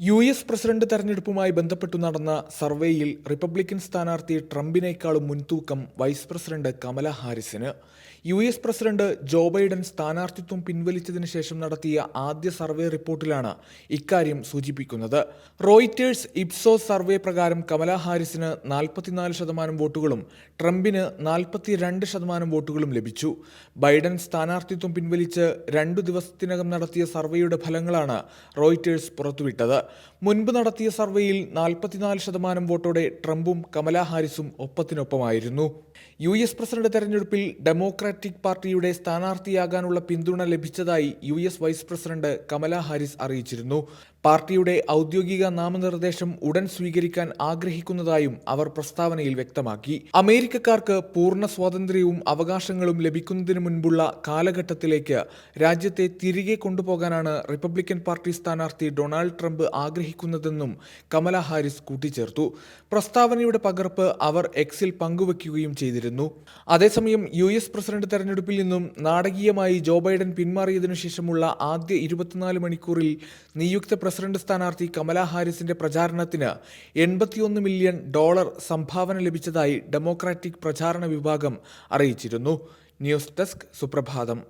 US. President തെരഞ്ഞെടുപ്പുമായി ബന്ധപ്പെട്ടു നടന്ന സർവേയിൽ റിപ്പബ്ലിക്കൻ സ്ഥാനാർത്ഥി ട്രംപിനേക്കാളും മുൻതൂക്കം വൈസ് പ്രസിഡന്റ് കമല ഹാരിസിന്. യു.എസ്. പ്രസിഡന്റ് ജോ ബൈഡൻ സ്ഥാനാർത്ഥിത്വം പിൻവലിച്ചതിന് ശേഷം നടത്തിയ ആദ്യ സർവേ റിപ്പോർട്ടിലാണ് ഇക്കാര്യം സൂചിപ്പിക്കുന്നത്. റോയിറ്റേഴ്സ് ഇപ്സോസ് സർവേ പ്രകാരം കമല ഹാരിസിന് 44% വോട്ടുകളും ട്രംപിന് 42% വോട്ടുകളും ലഭിച്ചു. ബൈഡൻ സ്ഥാനാർത്ഥിത്വം പിൻവലിച്ച് 2 ദിവസത്തിനകം നടത്തിയ സർവേയുടെ ഫലങ്ങളാണ് റോയിറ്റേഴ്സ് പുറത്തുവിട്ടത്. മുൻപ് നടത്തിയ സർവേയിൽ 44% വോട്ടോടെ ട്രംപും കമല ഹാരിസും ഒപ്പത്തിനൊപ്പമായിരുന്നു. യു.എസ്. പ്രസിഡന്റ് തെരഞ്ഞെടുപ്പിൽ ഡെമോക്രാറ്റിക് പാർട്ടിയുടെ സ്ഥാനാർത്ഥിയാകാനുള്ള പിന്തുണ ലഭിച്ചതായി US. Vice president Kamala Harris അറിയിച്ചിരുന്നു. പാർട്ടിയുടെ ഔദ്യോഗിക നാമനിർദ്ദേശം ഉടൻ സ്വീകരിക്കാൻ ആഗ്രഹിക്കുന്നതായും അവർ പ്രസ്താവനയിൽ വ്യക്തമാക്കി. അമേരിക്കക്കാർക്ക് പൂർണ്ണ സ്വാതന്ത്ര്യവും അവകാശങ്ങളും ലഭിക്കുന്നതിന് മുൻപുള്ള കാലഘട്ടത്തിലേക്ക് രാജ്യത്തെ തിരികെ കൊണ്ടുപോകാനാണ് റിപ്പബ്ലിക്കൻ പാർട്ടി സ്ഥാനാർത്ഥി ഡൊണാൾഡ് ട്രംപ് ആഗ്രഹിക്കുന്നതെന്നും കമല ഹാരിസ് കൂട്ടിച്ചേർത്തു. പ്രസ്താവനയുടെ പകർപ്പ് അവർ എക്സിൽ പങ്കുവയ്ക്കുകയും ചെയ്തിരുന്നു. അതേസമയം യു.എസ്. പ്രസിഡന്റ് തെരഞ്ഞെടുപ്പിൽ നിന്നും നാടകീയമായി ജോ ബൈഡൻ പിന്മാറിയതിനു ശേഷമുള്ള ആദ്യ 24 മണിക്കൂറിൽ നിയുക്ത പ്രസിഡന്റ് സ്ഥാനാർത്ഥി കമല ഹാരിസിന്റെ പ്രചാരണത്തിന് $81 മില്യൺ സംഭാവന ലഭിച്ചതായി ഡെമോക്രാറ്റിക് പ്രചാരണ വിഭാഗം അറിയിച്ചിരുന്നു. ന്യൂസ് ഡെസ്ക് സുപ്രഭാതം.